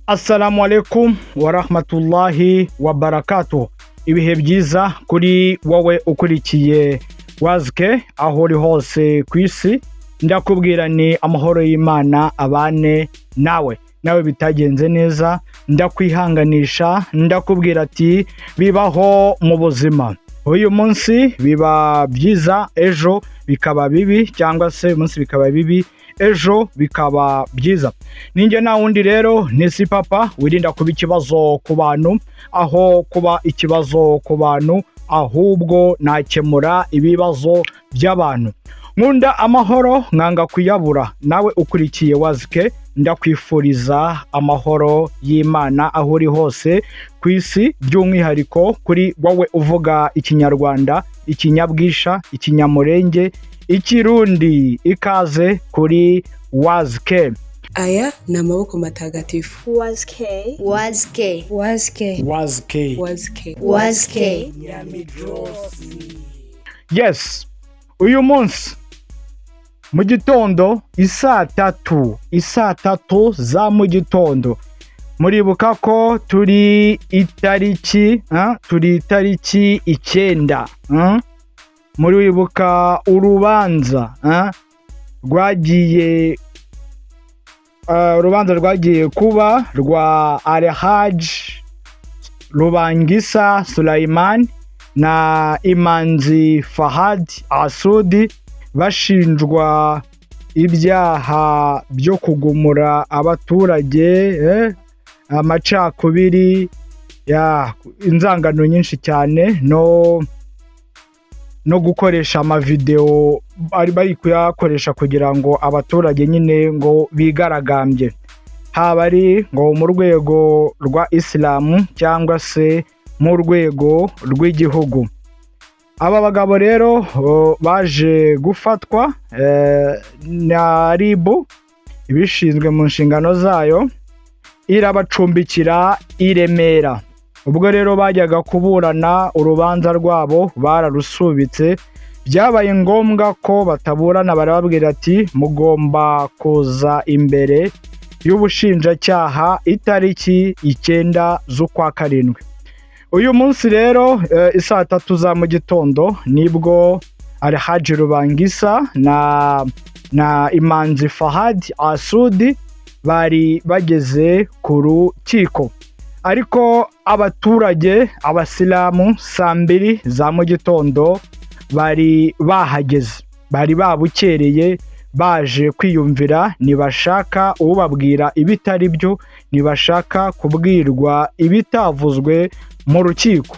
Assalamu alaikum wa rahmatullahi wa barakatuh. Ibihe byiza kuri wowe ukurikiye WAZI-K aho uri hose ku isi. Ndakubwira ni amahoro y'Imana abane nawe bitagenze neza, ndakwihanganisha, ndakubwira ati bibaho mu buzima. Uyu munsi biba byiza, ejo bikaba bibi, cyangwa se umunsi bikaba bibi, ejo bikaba byiza. Ninjye na wundi rero nisi papa wirinda kuba ikibazo ku bantu, aho kuba ikibazo ku bantu ahubwo nakemura ibibazo by'abantu. Nkunda amahoro nkanga kuyabura. Nawe ukurikiye WAZI-K ndakwifuriza amahoro y'Imana aho uri hose ku isi, by'umwihariko kuri wowe uvuga ikinyarwanda, ikinyabwisha, ikinyamurenge, ikirundi. Ikaze kuri WAZI-K. Aya ni amaboko matagatifu. WAZI-K. WAZI-K. WAZI-K. WAZI-K. WAZI-K. WAZI-K. Yes, uyu munsi mu gitondo isaa tatu za mu gitondo, muribuka ko turi itariki 9, muribuka urubanza rwagiye kuba rwa Hajji Rubangisa Sulaiman na iminsi sudi, bashinjwa ibyaha byo kugumura abaturage, amacakubiri, inzangano nyinshi cyane, no gukoresha amavideo bari kuyakoresha kugira ngo abaturage nyine ngo bigaragambye, haba ari ngo mu rwego rwa Islamu cyangwa se mu rwego rw'igihugu. Aba bagabo rero baje gufatwa na ribu ibishinzwe mu nshingano zayo, irabacumbikira i Remera. Ubwo rero bajyaga kuburana urubanza rwabo bararusubitse, byabaye ngombwa ko bataburana, barababwira ati mugomba kuza imbere y'ubushinjacyaha itariki 9 z'ukwa karindwi. Uyu munsi rero isaa 3 za mu gitondo nibwo Hajji Rubangisa na iminsi sudi bari bageze ku rukiko, ariko abaturage abasilamu saa 2 za mu gitondo bari bahageze, bari babukereye, baje kwiyumvira, nibashaka ubabwira ibitari byo, nibashaka kubwirwa ibitavuzwe mu rukiko.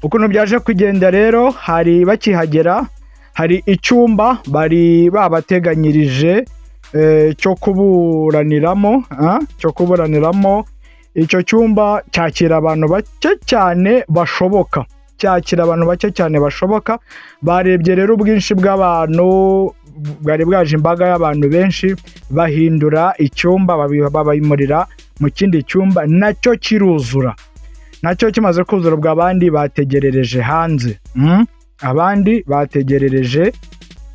Ukuntu byaje kugenda rero, hari bakihagera, hari icyumba bari babateganyirije cyo kuburaniramo. Icyo cyumba cyakira abantu bake cyane bashoboka, barebye rero ubwinshi bw'abantu, bwari bwaje imbaga y'abantu benshi, bahindura icyumba babimurira mu kindi cyumba, nacyo kiruzura. Nacyo kimaze kuzura, ubwo abandi bategerereje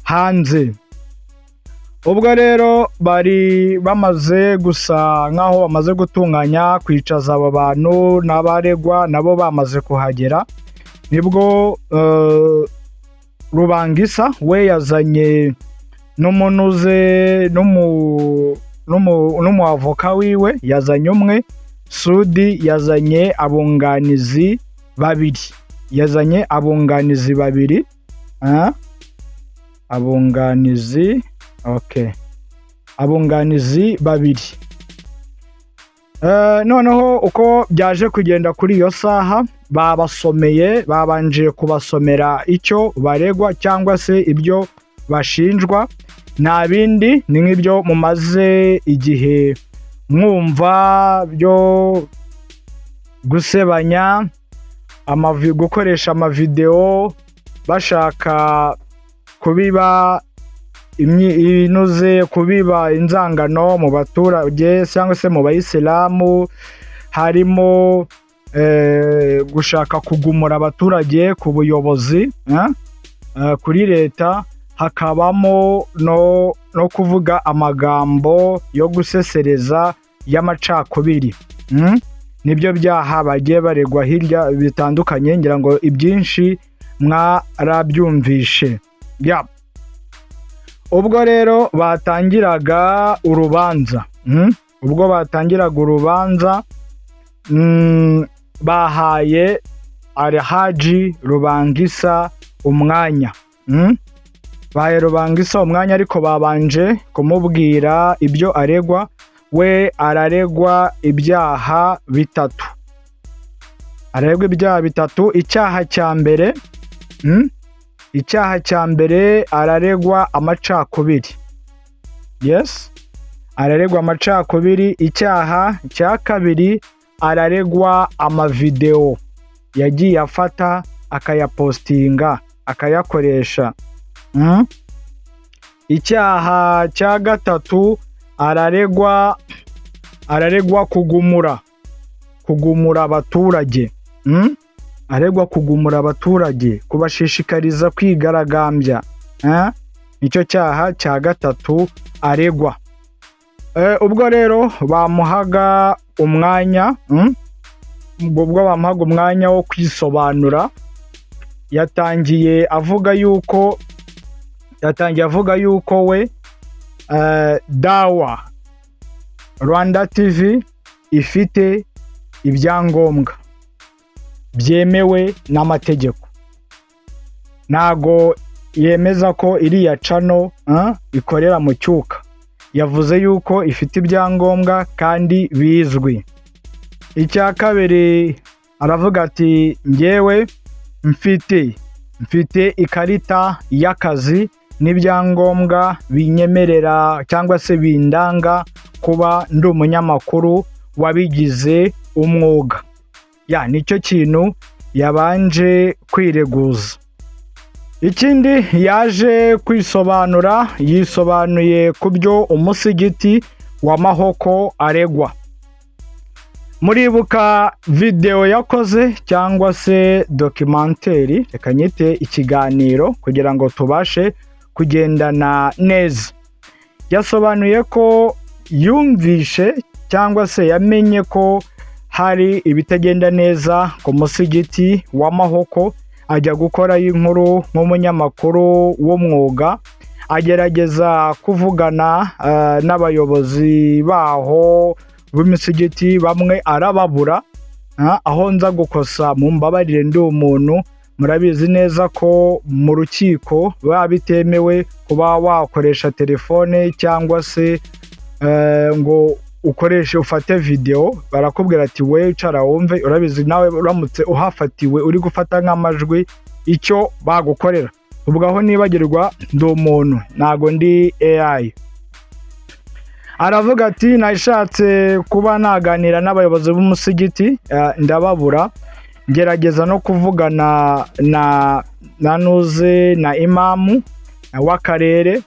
hanze. Ubwo rero bari bamaze gusa nkaho bamaze gutunganya kwicaza abo bantu, n'abaregwa nabo bamaze kuhagera, nibwo Rubangisa we yazanye n'umuavoka wiwe, yazanye umwe, Sudi yazanye abunganizi babiri, abunganizi babiri. Noneho uko byaje kugenda kuri iyo saha, babanje kubasomera icyo baregwa cyangwa se ibyo bashinjwa. Nta bindi, ni nk'ibyo mumaze igihe mwumva byo gusebanya, gukoresha amavideo bashaka kubiba kubiba inzangano mu baturage cyangwa se mu bayisilamu, harimo gushaka kugumura abaturage ku buyobozi, kuri leta, hakabamo no kuvuga amagambo yo gusesereza y'amacakubiri. Nibyo byaha bagiye baregwa hirya bitandukanye, ngira ngo ibyinshi mwarabyumvishe. Ubwo rero batangiraga urubanza, bahaye Hajji rubangisa umwanya. Bahaye rubangisa umwanya, ariko babanje kumubwira ibyo aregwa. We araregwa ibyaha bitatu. Icyaha cya mbere araregwa amacakubiri. Araregwa amacakubiri. Icyaha cya kabiri araregwa amavideo yagiye afata akayapostinga akayakoresha. Icyaha cya gatatu araregwa kugumura abaturage. Aregwa kugumura abaturage, kubashishikariza kwigaragambya. Nicyo cyaha cya gatatu aregwa. Ubwo rero bamuhaga umwanya, wo kwisobanura, yatangiye avuga yuko we dawa Rwanda TV ifite ibyangombwa byemewe n'amategeko. Ntago yemeza ko iriya channel ikorera mu cyuka. Yavuze yuko ifite ibyangombwa kandi bizwi. Icya kabiri aravuga ati njyewe mfite ikarita y'akazi n'ibyangombwa binyemerera cyangwa se bindanga kuba ndi umunyamakuru wabigize umwuga. Nicyo kintu yabanje kwireguza. Ikindi yaje kwisobanura, yisobanuye ku byo umusigiti wa Mahoko aregwa. Muribuka video yakoze cyangwa se documentary, reka nyite ikiganiro kugira ngo tubashe kugendana neza. Yasobanuye ko yumvishe cyangwa se yamenye ko hari ibitagenda neza ku musigiti wa Mahoko, ajya gukora inkuru nk'umunyamakuru w'umwuga, agerageza kuvugana n'abayobozi baho b'imisigiti, bamwe arababura. Aho nza gukosa mumbabarire, ndi umuntu, murabizi neza ko mu rukiko bitemewe kuba wakoresha telefone cyangwa se ngo ukoreshe ufate video. Barakubwira ati we cara wumve, urabizi nawe uramutse uhafatiwe uri gufata nk'amajwi icyo bagukorera. Ubwo aho nibagirwa ndi umuntu, ntago ndi AI. Aravuga ati nashatse kuba naganira n'abayobozi b'umusigiti, ndababura. Ngerageza no kuvugana na imamu w'akarere,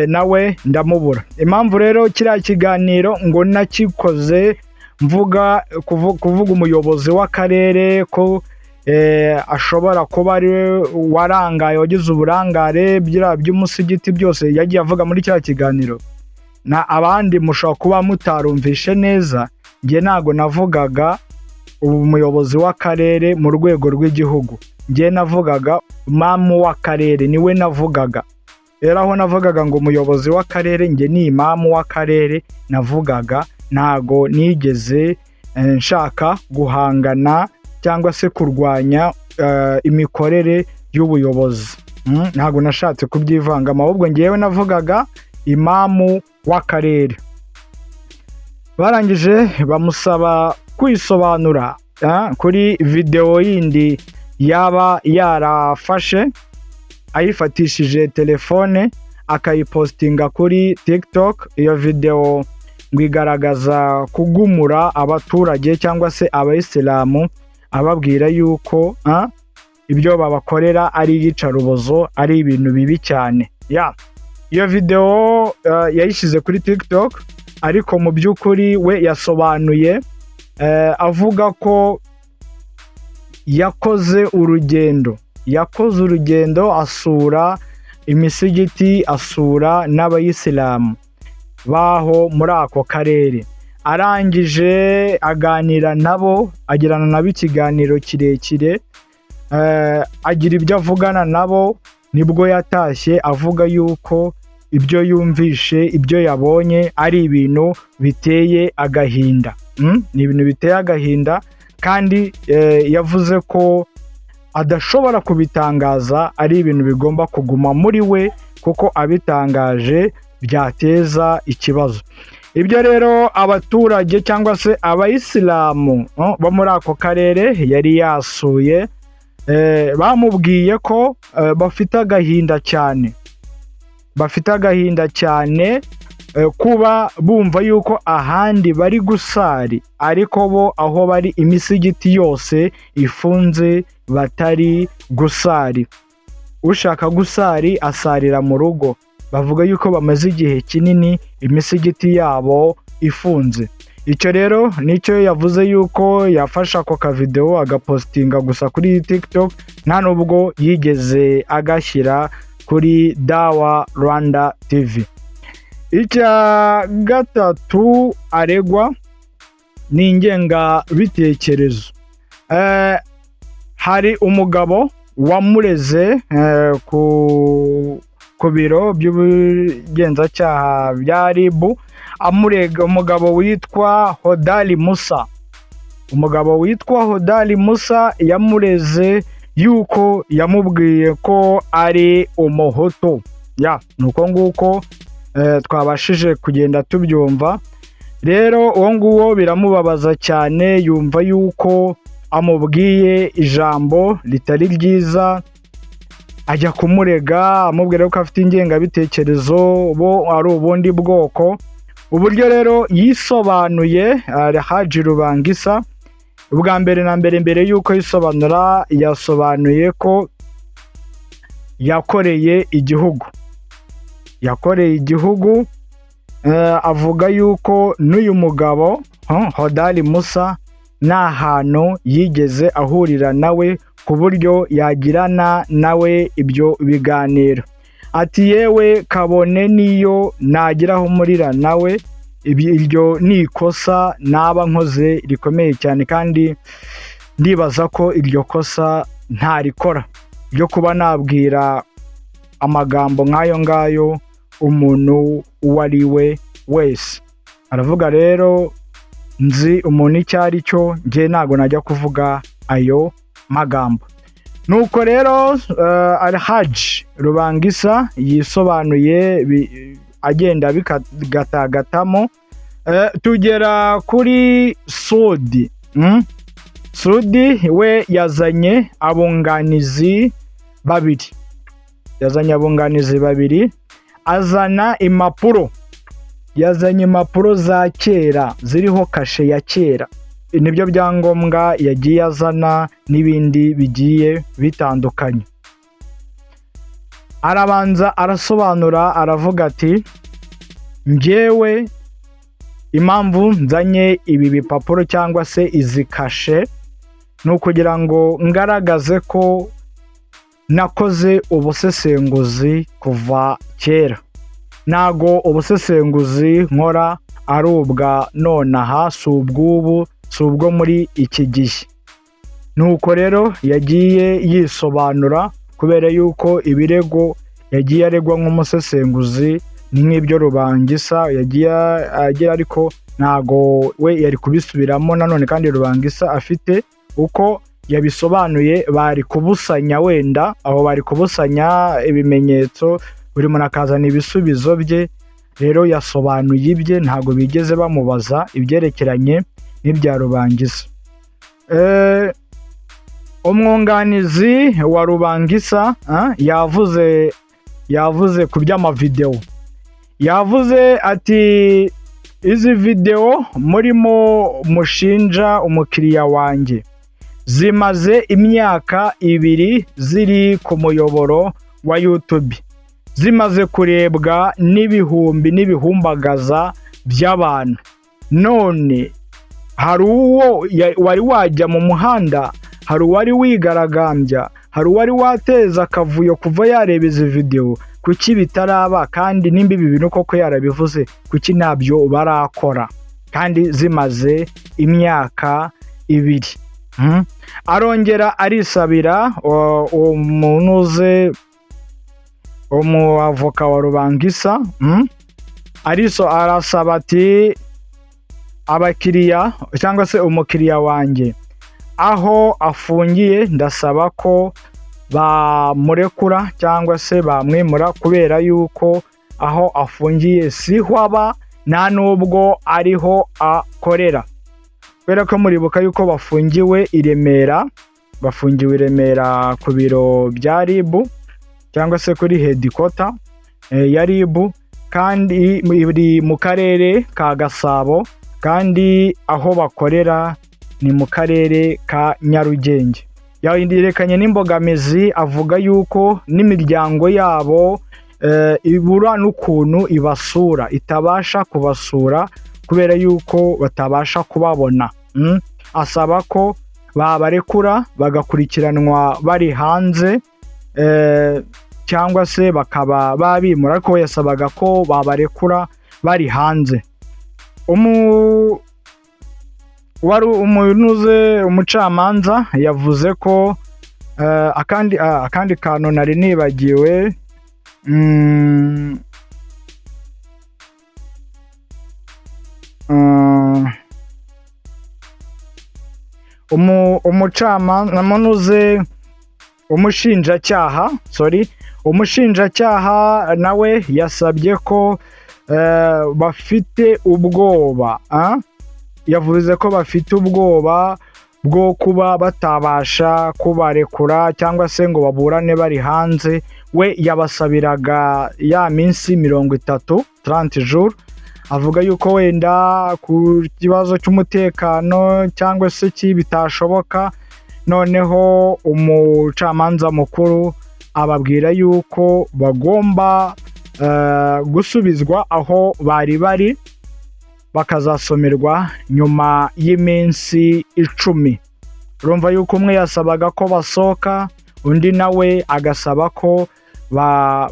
nawe ndamubura. Impamvu rero kiriya kiganiro ngo nakikoze mvuga kuvuga umuyobozi w'akarere ko ashobora kuba ari warangaye, wagize uburangare by'umusigiti byose yagiye avuga muri cya kiganiro. Na abandi mushobora kuba mutarumvishe neza, nge ntago navugaga umuyobozi w'akarere mu rwego rw'igihugu. Nge navugaga imamu w'akarere, niwe navugaga. Rero aho navugaga ngo umuyobozi w'akarere, nge ni imamu w'akarere navugaga. Ntago nigeze nshaka guhangana cyangwa se kurwanya imikorere y'ubuyobozi. Ntago nashatse kubyivangamo, ahubwo ngewe navugaga imamu w'akarere. Barangije bamusaba kwisobanura kuri video yindi yaba yarafashe ayifatishije telefone akayipostinga kuri TikTok. Iyo video ngo igaragaza kugumura abaturage cyangwa se abayisilamu, ababwira yuko ibyo babakorera ari iyicarubozo, ari ibintu bibi cyane. Iyo video yayishize kuri TikTok, ariko mu by'ukuri we yasobanuye avuga ko yakoze urugendo asura imisigiti, asura n'abayisilamu baho muri ako karere. arangije aganira nabo, agirana nabo ikiganiro kirekire, agira ibyo avugana nabo, nibwo yatashye avuga yuko ibyo yumvishe, ibyo yabonye ari ibintu biteye agahinda. Ni ibintu biteye agahinda, kandi yavuze ko adashobora kubitangaza, ari ibintu bigomba kuguma muri we, kuko abitangaje byateza ikibazo. Ibyo rero abaturage cyangwa se abayisilamu bo muri ako karere yari yasuye, bamubwiye ko bafite agahinda cyane, kuba bumva yuko ahandi bari gusari, ariko bo aho bari imisigiti yose ifunze batari gusari. Ushaka gusari asarira mu rugo. Bavuga yuko bamaze igihe kinini imisigiti yabo ifunze. Icyo rero nicyo yavuze yuko yafasha ako kavideo agapostinga gusa kuri TikTok, nta nubwo yigeze agashyira kuri Dawa Rwanda TV. Icya gatatu aregwa ni ingengabitekerezo. Hari umugabo wamureze ku biro by'ubugenzacyaha bya RIB, amurega umugabo witwa Hodari Musa. Umugabo witwa Hodari Musa yamureze yuko yamubwiye ko ari umuhutu. Nuko nguko twabashije kugenda tubyumva. Rero uwo nguwo biramubabaza cyane, yumva yuko amubwiye ijambo ritari ryiza, ajya kumurega amubwira ko afite ingengabitekerezo, bo ari ubundi bwoko. Uburyo rero yisobanuye Hajji rubangisa, ubwa mbere na mbere yuko yisobanura, yasobanuye ko yakoreye igihugu, avuga yuko n'uyu mugabo Hodari Musa nta hantu yigeze ahurira nawe ku buryo yagirana nawe ibyo biganiro. Ati yewe kabone niyo nagiraho murira nawe, iryo ni ikosa naba nkoze rikomeye cyane, kandi ndibaza ko iryo kosa ntarikora ryo kuba nabwira amagambo nk'ayo ngayo umuntu uwo ari we wese. Aravuga rero, nzi umuntu icyo ari cyo, njye ntago najya kuvuga ayo magambo. Nuko rero Hajji rubangisa yisobanuye agenda bikagatatamo. Tugera kuri Sudi. Sudi we yazanye abunganizi babiri, azana impapuro. Yazanye impapuro za kera ziriho kashe ya kera. Nibyo byangombwa yagiye azana, n'ibindi bigiye bitandukanye. Arabanza arasobanura, aravuga ati, njyewe impamvu nzanye ibi bipapuro cyangwa se izi kashe ni ukugira ngo ngaragaze ko nakoze ubusesenguzi kuva kera. Ntago ubusesenguzi nkora ari ubwa nonaha, si ubw'ubu, si ubwo muri iki gihe. Nuko rero yagiye yisobanura, kubera yuko ibirego yagiye aregwa nk'umusesenguzi ni nk'ibyo rubangisa yagiye agira, ariko ntago we yari kubisubiramo nanone, kandi rubangisa afite uko yabisobanuye. Bari kubusanya, wenda aho bari kubusanya ibimenyetso, buri muntu akazana ibisubizo bye. Rero yasobanuye ibye, ntago bigeze bamubaza ibyerekeranye n'ibya rubangisa. Umwunganizi wa rubangisa yavuze ku by'amavideo. Yavuze ati, izi video murimo mushinja umukiriya wanjye zimaze imyaka 2 ziri ku muyoboro wa YouTube, zimaze kurebwa n'ibihumbagaza by'abantu. None hari uwo wari wajya mu muhanda, hari uwari wigaragambya, hari uwari wateza akavuyo kuva yareba izi video. Kuki bitaraba? Kandi nimba ibi bintu koko yarabivuze, kuki ntabyo barakora? kandi zimaze imyaka 2. Arongera arisabira umunuze umuavoka wa rubangisa, arasaba ati abakiriya cyangwa se umukiriya wanjye aho afungiye ndasaba ko bamurekura cyangwa se bamwimura, kubera yuko aho afungiye siho aba nta nubwo ariho akorera. Kubera ko muribuka yuko bafungiwe i Remera ku biro bya RIB cyangwa se kuri headquarter ya RIB, kandi iri mu karere ka Gasabo, kandi aho bakorera ni mu karere ka Nyarugenge. Yerekanye n'imbogamizi, avuga yuko n'imiryango yabo ibura n'ukuntu ibasura, itabasha kubasura kubera yuko batabasha kubabona. Asaba ko babarekura bagakurikiranwa bari hanze, cyangwa se bakaba babimura, ariko yasabaga ko babarekura bari hanze. Wari umucamanza yavuze ko akandi kantu nari nibagiwe, umushinjacyaha nawe yasabye ko bafite ubwoba, yavuze ko bafite ubwoba bwo kuba batabasha kubarekura cyangwa se ngo baburane bari hanze. We yabasabiraga ya minsi 30 jours, avuga yuko wenda ku kibazo cy'umutekano cyangwa se bitashoboka. Noneho umucamanza mukuru ababwira yuko bagomba gusubizwa aho bari bakazasomerwa nyuma y'iminsi 10. Urumva yuko umwe yasabaga ko basoka, undi nawe agasaba ko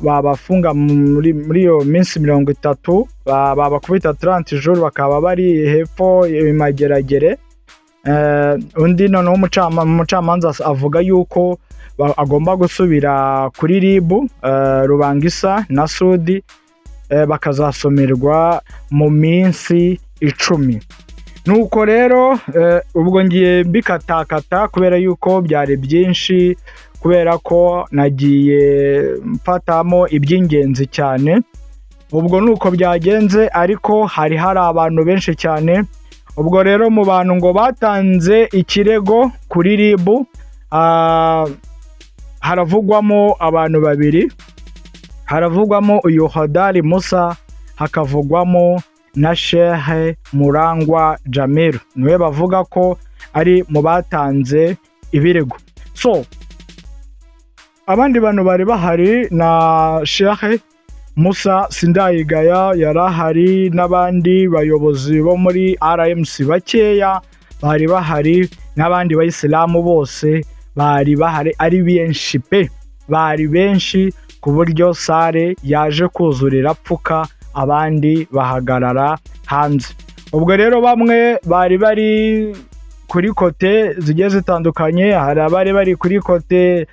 babafunga muri iyo minsi 30, babakubita 30 jours bakaba bari hepfo imageragere. Undi noneho umucamanza avuga yuko agomba gusubira kuri RIB rubangisa na sudi, bakazasomerwa mu minsi 10. Nuko rero ubwo ngiye mbikatakata kubera yuko byari byinshi, kubera ko nagiye mfatamo iby'ingenzi cyane. Ubwo nuko byagenze, ariko hari abantu benshi cyane. Ubwo rero mu bantu ngo batanze ikirego kuri RIB haravugwamo abantu 2. Haravugwamo uyu Hodari Musa, hakavugwamo na Shehe Murangwa Jamil, niwe bavuga ko ari mu batanze ibirego. So abandi bantu bari bahari na Shehe Musa Sindayigaya yarahari, n'abandi bayobozi bo muri RMC bakeya bari bahari, n'abandi bayisilamu bose bari bahari, ari benshi pe, bari benshi ku buryo sare yaje kuzurira pfuka, abandi bahagarara hanze. Ubwo rero bamwe bari kuri kote zigiye zitandukanye. Hari abari bari kuri kote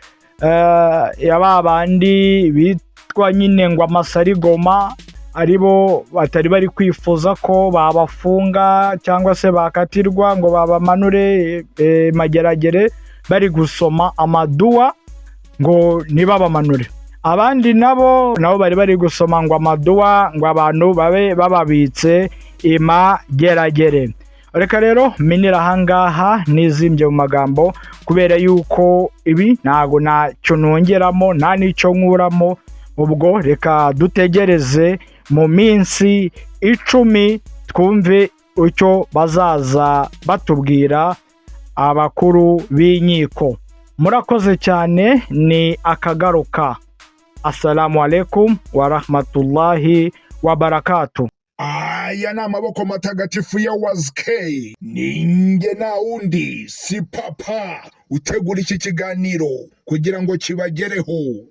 ya babandi bitwa nyine ngo amasarigoma, aribo batari bari kwifuza ko babafunga cyangwa se bakatirwa ngo babamanure mageragere, bari gusoma amaduwa ngo nibabamanure. Abandi nabo bari gusoma ngo amaduwa ngo abantu babe bababitse imageragere. Reka rero minira ahangaha nizimbye mu magambo, kubera yuko ibi ntago nacyo nongeramo nta n'icyo nkuramo. Ubwo reka dutegereze mu minsi 10 twumve icyo bazaza batubwira abakuru b'inkiko. Murakoze cyane, ni akagaruka. Assalamu alaikum wa rahmatullahi wa barakatuh. Aya ni amaboko matagatifu ya WAZI-K. Ninjye na undi si papa utegura iki kiganiro kugira ngo kibagereho.